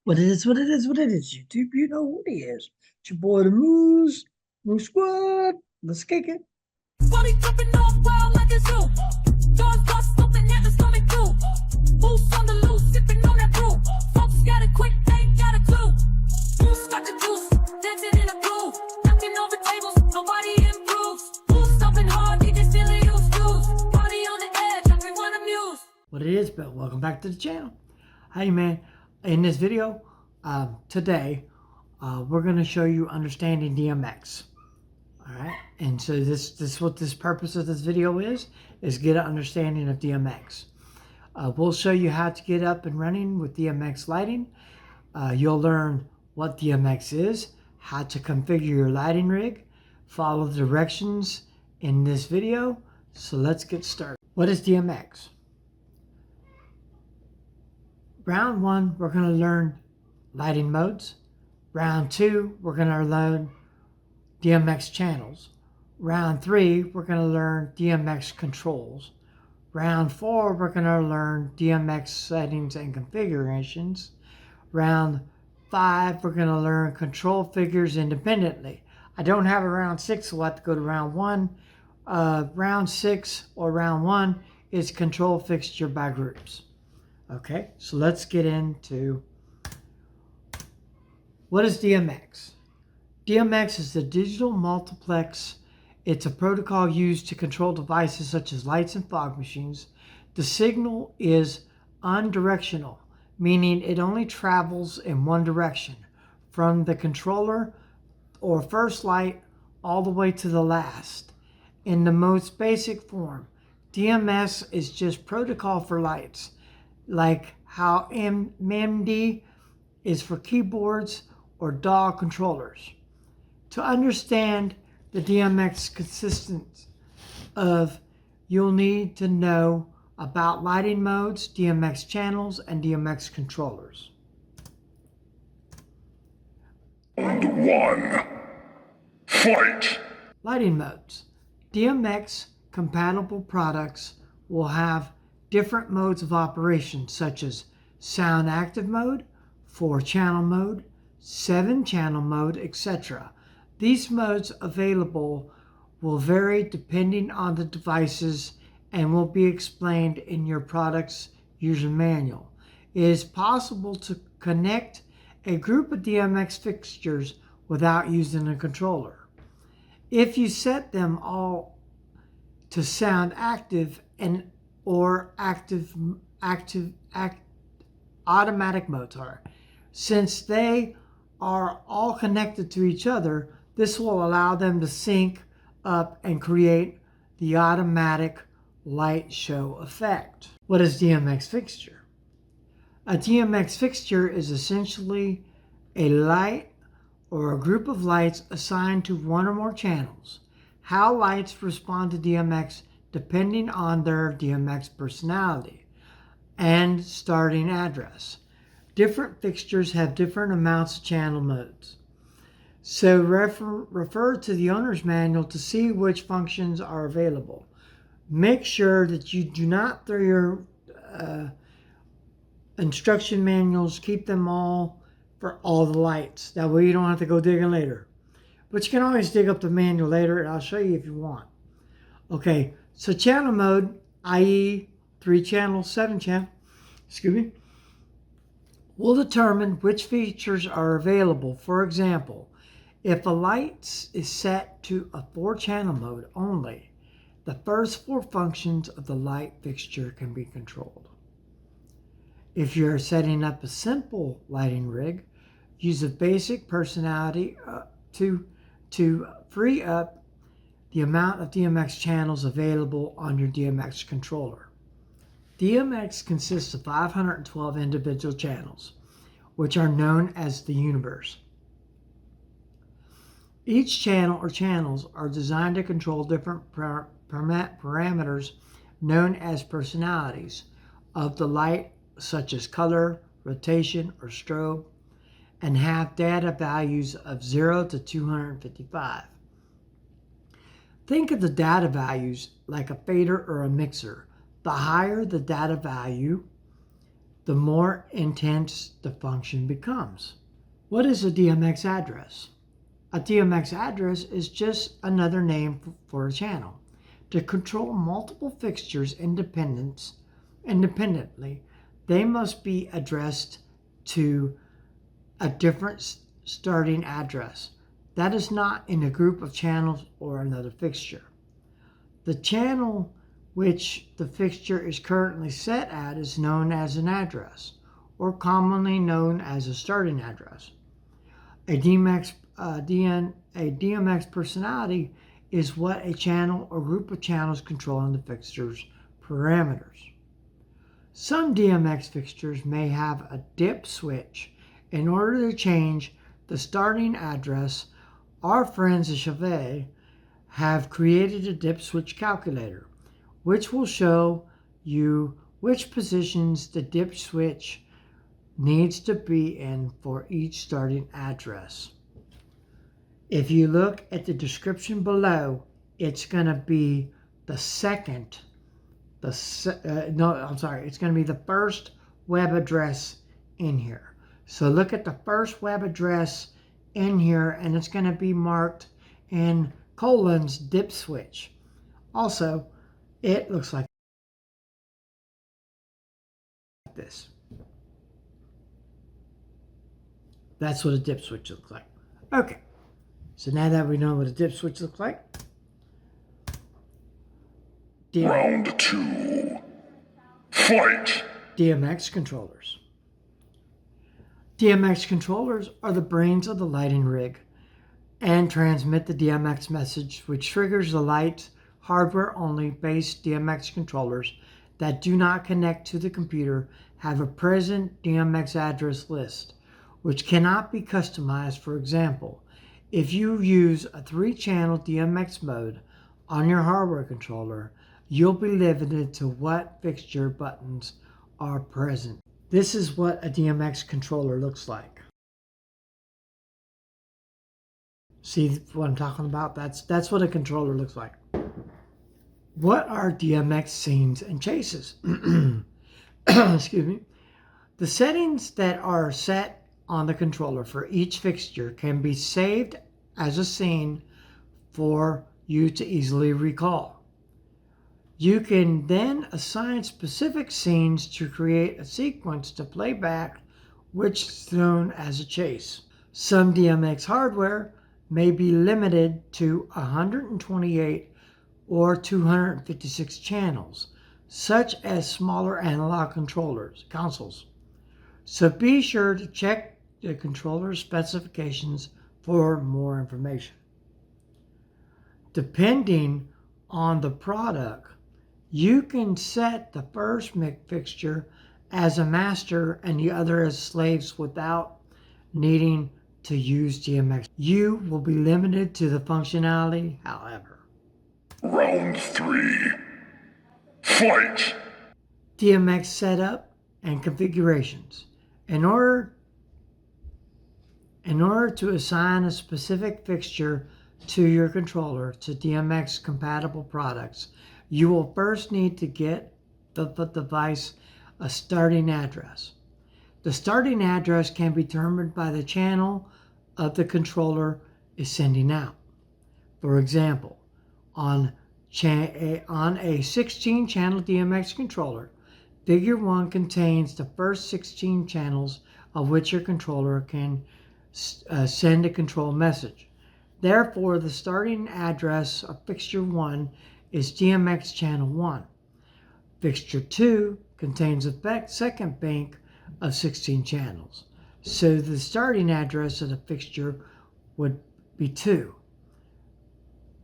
What it is, what it is, what it is, YouTube. You know what it is. It's your boy, the Moose Squad. Let's kick it. Body jumping off wild like a zoo. Jaws bust open at the stomach too. Boost on the loose, sipping on that brew. Folks got it quick, they ain't got a clue. Boost got the juice, dancing in a groove. Knocking over tables, nobody improves. Boost open hard, they just feel it use juice. Body on the edge, everyone amused. What it is, but welcome back to the channel. Hey man, in this video today, we're going to show you understanding DMX. All right, and so this what this purpose of this video is get an understanding of DMX. We'll show you how to get up and running with DMX lighting. You'll learn what DMX is, how to configure your lighting rig, follow the directions in this video. So let's get started. What is DMX? Round one, we're going to learn lighting modes. Round two, we're going to learn DMX channels. Round three, we're going to learn DMX controls. Round four, we're going to learn DMX settings and configurations. Round five, we're going to learn control figures independently. I don't have a round six, so we'll have to go to round one. Round six or round one is control fixture by groups. Okay, so let's get into what is DMX. DMX is the Digital Multiplex. It's a protocol used to control devices such as lights and fog machines. The signal is unidirectional, meaning it only travels in one direction, from the controller or first light all the way to the last. In the most basic form, DMS is just protocol for lights, like how MD is for keyboards or DAW controllers. To understand the DMX consists of, you'll need to know about lighting modes, DMX channels, and DMX controllers. Round one. Fight! Lighting modes. DMX compatible products will have different modes of operation, such as sound active mode, 4-channel mode, 7-channel mode, etc. These modes available will vary depending on the devices and will be explained in your product's user manual. It is possible to connect a group of DMX fixtures without using a controller. If you set them all to sound active and or automatic modes since they are all connected to each other, this will allow them to sync up and create the automatic light show effect. What is DMX fixture? A DMX fixture is essentially a light or a group of lights assigned to one or more channels. How lights respond to DMX depending on their DMX personality and starting address. Different fixtures have different amounts of channel modes. So refer to the owner's manual to see which functions are available. Make sure that you do not throw your instruction manuals, keep them all for all the lights. That way you don't have to go digging later. But you can always dig up the manual later, and I'll show you if you want. Okay, so channel mode, i.e. 3-channel, 7-channel, will determine which features are available. For example, if a light is set to a 4-channel mode only, the first 4 functions of the light fixture can be controlled. If you're setting up a simple lighting rig, use a basic personality to free up the amount of DMX channels available on your DMX controller. DMX consists of 512 individual channels, which are known as the universe. Each channel or channels are designed to control different parameters known as personalities of the light, such as color, rotation, or strobe, and have data values of 0 to 255. Think of the data values like a fader or a mixer. The higher the data value, the more intense the function becomes. What is a DMX address? A DMX address is just another name for a channel. To control multiple fixtures independently, they must be addressed to a different starting address that is not in a group of channels or another fixture. The channel which the fixture is currently set at is known as an address, or commonly known as a starting address. A DMX personality is what a channel or group of channels controlling the fixture's parameters. Some DMX fixtures may have a dip switch. In order to change the starting address, our friends at Chauvet have created a dip switch calculator, which will show you which positions the dip switch needs to be in for each starting address. If you look at the description below, it's going to be it's going to be the first web address in here. So look at the first web address in here, and it's going to be marked in colons dip switch. Also, it looks like this. That's what a dip switch looks like. Okay, so now that we know what a dip switch looks like, Round 2. Fight! DMX controllers. DMX controllers are the brains of the lighting rig and transmit the DMX message, which triggers the light hardware-only based DMX controllers that do not connect to the computer have a present DMX address list, which cannot be customized. For example, if you use a 3-channel DMX mode on your hardware controller, you'll be limited to what fixture buttons are present. This is what a DMX controller looks like. See what I'm talking about? That's what a controller looks like. What are DMX scenes and chases? Excuse me. The settings that are set on the controller for each fixture can be saved as a scene for you to easily recall. You can then assign specific scenes to create a sequence to play back, which is known as a chase. Some DMX hardware may be limited to 128 or 256 channels, such as smaller analog consoles. So be sure to check the controller specifications for more information. Depending on the product, you can set the first fixture as a master and the other as slaves without needing to use DMX. You will be limited to the functionality, however. Round 3. Fight! DMX setup and configurations. In order to assign a specific fixture to your controller to DMX compatible products, you will first need to get the device a starting address. The starting address can be determined by the channel of the controller is sending out. For example, on a 16-channel DMX controller, Figure 1 contains the first 16 channels of which your controller can send a control message. Therefore, the starting address of Fixture 1 is DMX Channel 1. Fixture 2 contains a second bank of 16 channels. So the starting address of the fixture would be 2,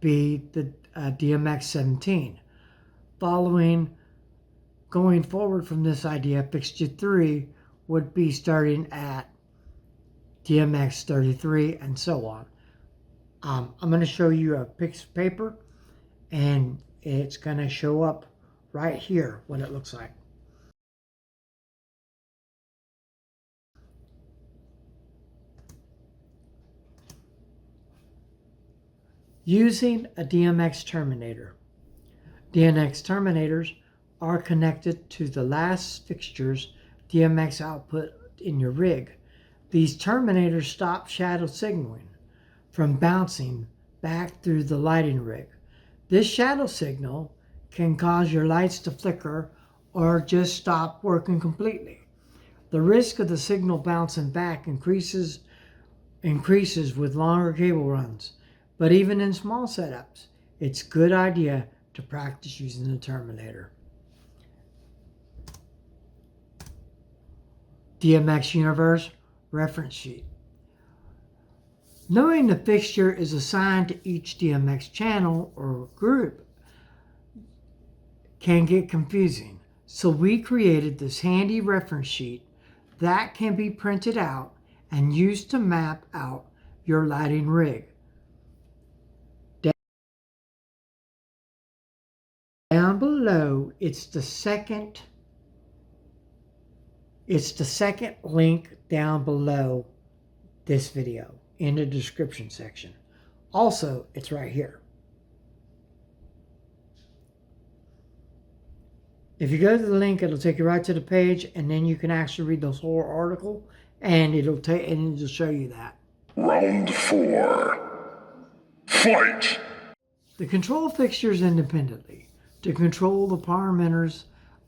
be the DMX 17. Going forward from this idea, Fixture 3 would be starting at DMX 33 and so on. I'm going to show you a piece of paper, and it's going to show up right here what it looks like. Using a DMX terminator. DMX terminators are connected to the last fixtures DMX output in your rig. These terminators stop shadow signaling from bouncing back through the lighting rig. This shadow signal can cause your lights to flicker or just stop working completely. The risk of the signal bouncing back increases with longer cable runs, but even in small setups, it's a good idea to practice using the terminator. DMX Universe reference sheet. Knowing the fixture is assigned to each DMX channel or group can get confusing, so we created this handy reference sheet that can be printed out and used to map out your lighting rig. Down below, it's the second link down below this video in the description section. Also, it's right here. If you go to the link, it'll take you right to the page, and then you can actually read the whole article, and it'll show you that. Round 4. Fight! To control fixtures independently. To control the power emitters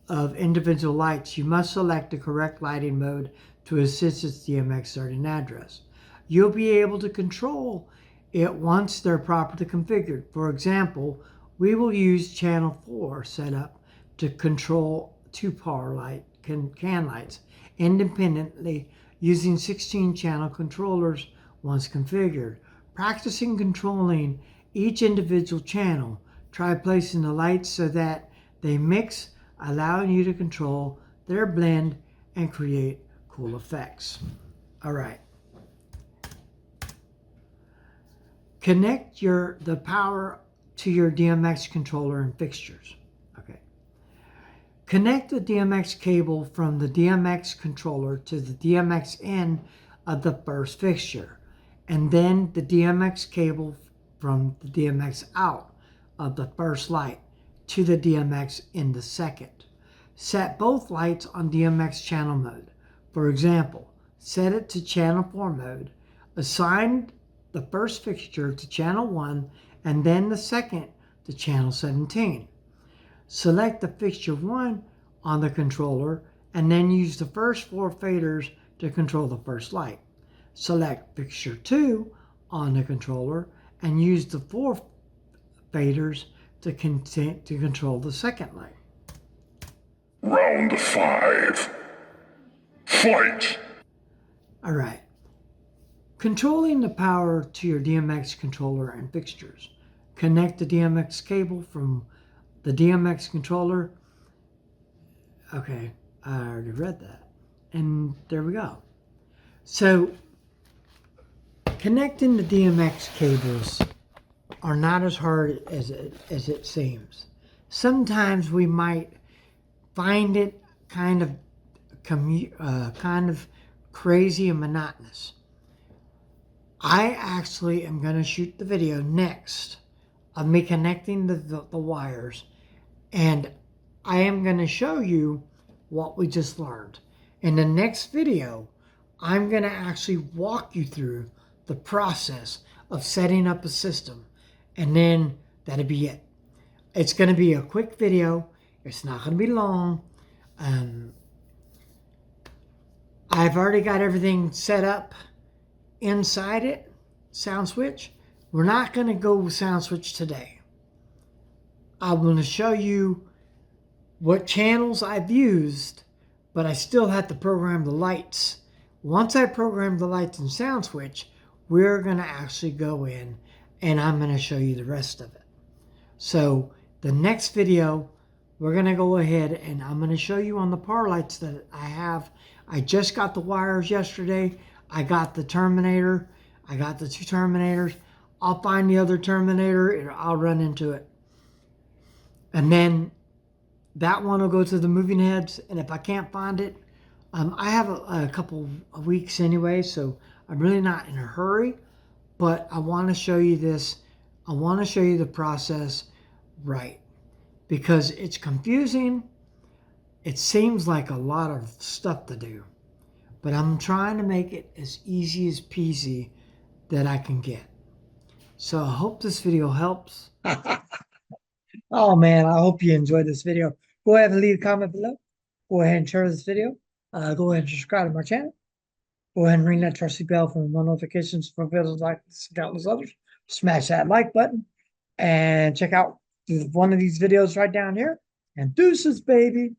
of individual lights, you must select the correct lighting mode to assist its DMX starting address. You'll be able to control it once they're properly configured. For example, we will use channel 4 setup to control 2 power light can lights independently using 16 channel controllers once configured. Practicing controlling each individual channel, try placing the lights so that they mix, allowing you to control their blend and create cool effects. All right. Connect the power to your DMX controller and fixtures. Okay. Connect the DMX cable from the DMX controller to the DMX in of the first fixture, and then the DMX cable from the DMX out of the first light to the DMX in the second. Set both lights on DMX channel mode. For example, set it to channel 4 mode. Assign the first fixture to channel 1 and then the second to channel 17. Select the fixture 1 on the controller and then use the first 4 faders to control the first light. Select fixture 2 on the controller and use the 4 faders to control the second light. Round 5. Fight! All right. Controlling the power to your DMX controller and fixtures. Connect the DMX cable from the DMX controller. Okay, I already read that. And there we go. So, connecting the DMX cables are not as hard as it seems. Sometimes we might find it kind of crazy and monotonous. I actually am going to shoot the video next of me connecting the wires, and I am going to show you what we just learned. In the next video, I'm going to actually walk you through the process of setting up a system, and then that'll be it. It's going to be a quick video. It's not going to be long. I've already got everything set up inside it, sound switch. We're not going to go with sound switch today. I'm going to show you what channels I've used, but I still have to program the lights. Once I program the lights in sound switch, we're going to actually go in and I'm going to show you the rest of it. So the next video, we're going to go ahead and I'm going to show you on the power lights that I have. I just got the wires yesterday. I got the terminator. I got the 2 terminators. I'll find the other terminator and I'll run into it. And then that one will go to the moving heads. And if I can't find it, I have a couple of weeks anyway, so I'm really not in a hurry. But I want to show you this. I want to show you the process right, because it's confusing, It seems like a lot of stuff to do, but I'm trying to make it as easy as peasy that I can get. So I hope this video helps. Oh man, I hope you enjoyed this video. Go ahead and leave a comment below. Go ahead and share this video. Go ahead and subscribe to my channel. Go ahead and ring that trusty bell for more notifications for videos like this and countless others. Smash that like button and check out one of these videos right down here. And deuces, baby.